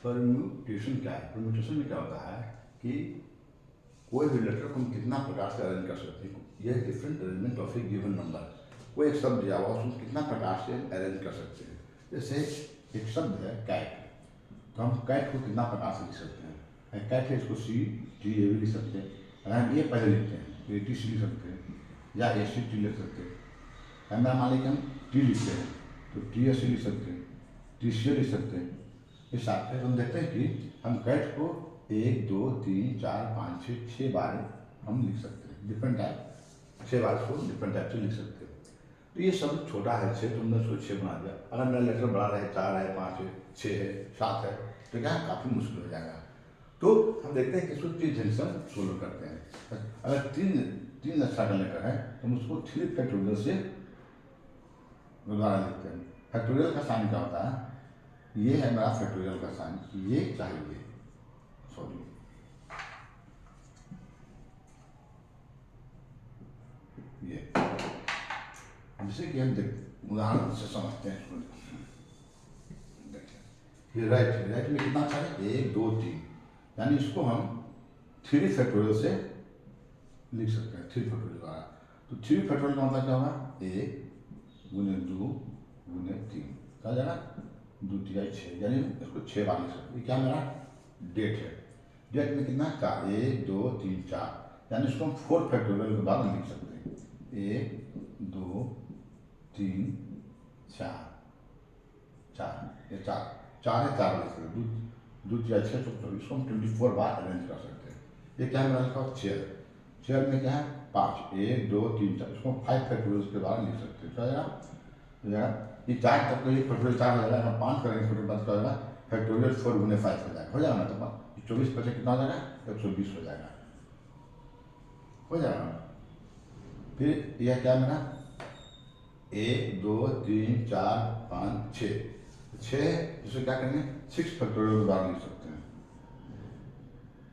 Permutation क्या है? Permutation में क्या होता है कि कोई भी लेटर को हम कितना प्रकार से अरेंज कर सकते हैं। ये different arrangement of A given number. कोई एक शब्द दिया हुआ उसको कितना प्रकार से अरेंज कर सकते हैं। जैसे एक शब्द है कैट, तो हम कैट को कितना प्रकार से लिख सकते हैं। कैट है, इसको सी टी ए भी लिख सकते हैं। अगर हम ये पहले लिखते हैं तो ए टी सी लिख सकते हैं या ए सी टी लिख सकते हैं। हमें मान लीजिए हम टी लिखते हैं तो टी एस सी लिख सकते हैं, टी सी लिख सकते हैं। इस हिसाब से हम देखते हैं कि हम कैट को 1 2 3 4 5 6 बार हम लिख सकते हैं। डिफरेंट टाइप 6 बार को डिफरेंट टाइप से लिख सकते हैं। तो ये सब छोटा है 6, तो हमने उसको 6 बना दिया। अगर मेरा लेटर बड़ा रहे, 4 है, 5 है, 6 है, 7 है, तो क्या काफ़ी मुश्किल हो जाएगा। तो हम देखते हैं कि इसको 3 ढंग से सोल्व करते हैं। अगर तीन अच्छा का लेटर है तो हम उसको 3 फैक्टोरियल से दोबारा लिखते हैं। फैक्टोरियल का साइन क्या होता है? ये है मेरा फैक्टोरियल का साइन, ये चाहिए, सॉरी ये, जैसे कि हम उदाहरण से समझते हैं इसको। देखिए राइट में कितना चाहिए? 1 2 3, यानी इसको हम 3 फैक्टोरियल से लिख सकते हैं, 3 फैक्टोरियल द्वारा। तो 3 फैक्टोरियल का मतलब क्या होगा? 1 गुने 2 गुने 3 क्या हो जाएगा? 2 3 6, यानी इसको 6 बार लिख सकते हैं। क्या मेरा डेट है? डेट में कितना? 4 1 2 3 4, यानी इसको हम 4 फैक्टोरियल के द्वारा लिख सकते हैं। 1 2 3 4 4, ये 4 है, 4 लिख सकते हैं। 2 3 6 24, इसको हम 24 बार अरेंज कर सकते हैं। ये क्या है मेरा लिखा? चेयर में क्या है? 5 1 2 3 4, इसको 5 फैक्टोरियल के द्वारा लिख सकते हैं। क्या ये 4 तक तो ये फैक्टोरियल 4 हो जाएगा। 5 करेंगे फैक्टोरियल 5 का होगा, फैक्टोरियल 4 गुने 5 हो जाएगा ना। तो 24 बचे कितना हो जाएगा? 120 हो जाएगा, हो जाएगा। फिर यह क्या मेरा? 1 2 3 4 5 6, इसको क्या करेंगे? 6 फैक्टोरियल के द्वारा लिख सकते हैं।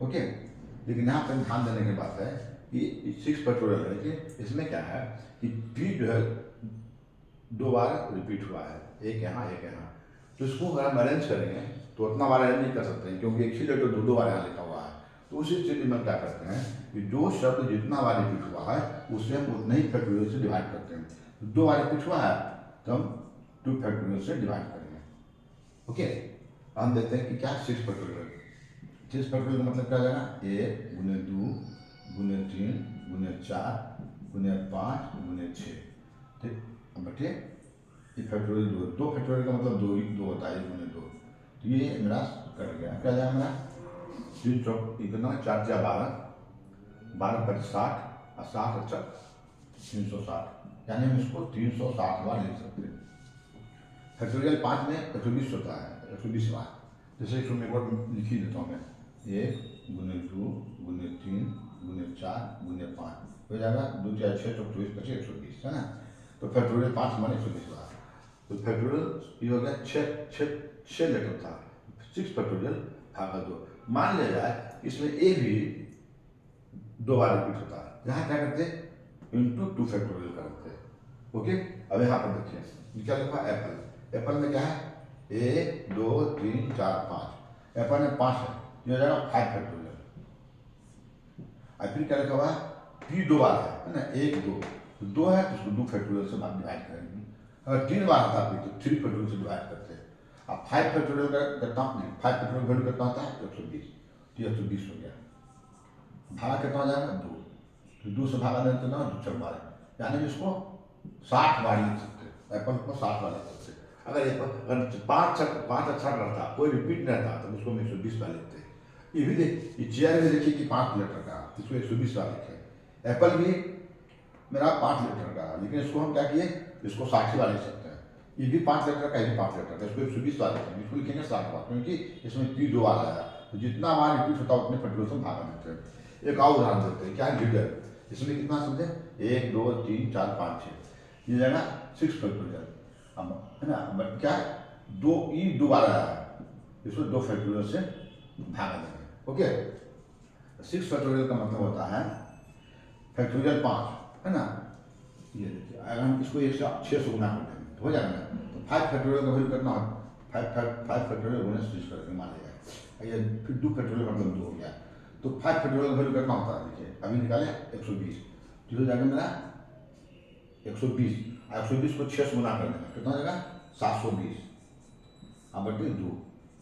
ओके, लेकिन यहाँ पर ध्यान देने की बात है कि 6 फैक्टोरियल है कि इसमें क्या है कि p जो है 2 बार रिपीट हुआ है, एक यहाँ एक यहाँ। तो इसको अगर हम अरेंज करेंगे तो उतना बार अरेंज नहीं कर सकते हैं, क्योंकि एक ही लेटर 2 बार यहाँ लिखा हुआ है। तो उसी स्थिति में क्या करते हैं कि जो शब्द जितना बार रिपीट हुआ है उसे हम उतने ही फैक्टोरियल से डिवाइड करते हैं। 2 बार रिपीट हुआ है तो हम 2 फैक्टोरियल से डिवाइड करेंगे। ओके, हम देखते हैं कि क्या 6 फैक्टोरियल। 6 फैक्टोरियल का मतलब क्या हो जाएगा? 1 गुने 2 गुने 3 गुने 4 गुने 5 गुने 6। ठीक, अब बटे ये फैक्टोरियल 2 फैक्टोरियल का मतलब 2 होता है, 1 गुने 2। तो ये मेरा कट गया। क्या जाएगा मेरा? 3 चौक इतना 4 4 12 12 5 60 और 60 अच्छा 360, यानी हम इसको 360 बार लिख सकते हैं। फैक्टोरियल 5 में 120 होता है, 120 बार। जैसे इसको मैं एक बार लिख ही देता हूँ मैं। 1 गुने 2 गुने 3 गुने 4 गुने 5 हो जाएगा। 2 4 6 24 25 120 है ना। तो फैक्टोरियल 5 माने 120 बार। तो फैक्टोरियल ये हो गया 6 लेटर था, 6 फैक्टोरियल भागा 2। मान लिया जाए इसमें ए भी 2 बार रिपीट होता है, यहाँ क्या करते हैं? इंटू 2 फैक्टोरियल करते हैं। ओके, अब यहाँ पर देखिए क्या लिखा? एप्पल। एप्पल में क्या है? 1 2 3 4 5, एप्पल में 5 है, ये हो जाएगा 5 फैक्टोरियल। फिर क्या लिखा हुआ? पी 2 बार है ना, 1 2 2 है तो उसको 2 फैक्टोरियल से डिवाइड करेंगे। अगर 3 बार आता है तो 3 फैक्टोरियल से डिवाइड करते हैं। अब 5 फैक्टोरियल का कितना? 5 फैक्टोरियल वैल्यू कितना होता है? 120। तो 120 हो गया। भागा कितना हो जाएगा? 2। तो 2 से भागा देते ना 2 4 बार, यानी इसको 60 बार लिख सकते हैं। एप्पल को 60 बार लिख सकते हैं। अगर एप्पल 5 अच्छा रहता, कोई रिपीट नहीं रहता, तो उसको हम 120 बार लिखते हैं। ये भी देख, ये चेयर में देखिए कि 5 लेटर का, इसको 120 बार लिखे। एप्पल भी मेरा 5 लेटर का, लेकिन इसको हम क्या किए? इसको 60 बार लिख सकते हैं। ये भी 5 लेटर का, ये भी 5 लेटर का, इसको 120 बार लिखेंगे। इसको लिखेंगे 60 बार, क्योंकि इसमें पी 2 बार आया। तो जितना बार रिपीट होता है उतने फैक्टोरियल से भागा देते हैं। एक और उदाहरण देते हैं, क्या है? लीडर। इसमें कितना समझे? 1 2 3 4 5 6, ये जाएगा 6 फैक्टोरियल। अब है ना, बट क्या 2 बार आया है, इसको 2 फैक्टोरियल से भागा देंगे। ओके, 6 फैक्टोरियल का मतलब होता है फैक्टोरियल 5 है ना। ये देखिए, अगर हम इसको 1 से 6 से गुना कर देंगे तो हो जाएगा ना। तो 5 फैक्टोरियल का वैल्यू कितना? 5 फैक्टोरियल गुना 6 करेंगे, मान लिया ये फिर 2 फैक्टोरियल का मतलब 2 हो गया। तो 5 फैक्टोरियल वैल्यू कितना होता है देखिए, अभी निकाले 120, तो हो जाएगा मेरा 120, 120 को 6 से गुना कर देना, कितना हो जाएगा 720, अब बटे 2,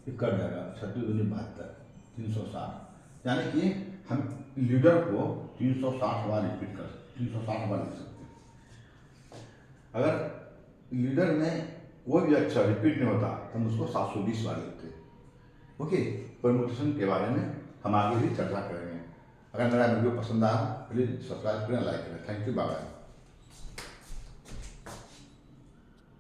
ये कट जाएगा 36 दूनी 72, 360। यानी कि हम लीडर को 360 बार रिपीट कर सकते, 360 बार लिख सकते हैं। अगर लीडर में कोई भी अक्षर रिपीट नहीं होता तो हम उसको 720 बार लिखते हैं। ओके, परमुटेशन के बारे में हम आगे भी चर्चा करेंगे। अगर मेरा वीडियो पसंद आया प्लीज़ सब्सक्राइब करें, लाइक करें। Thank you, bye bye.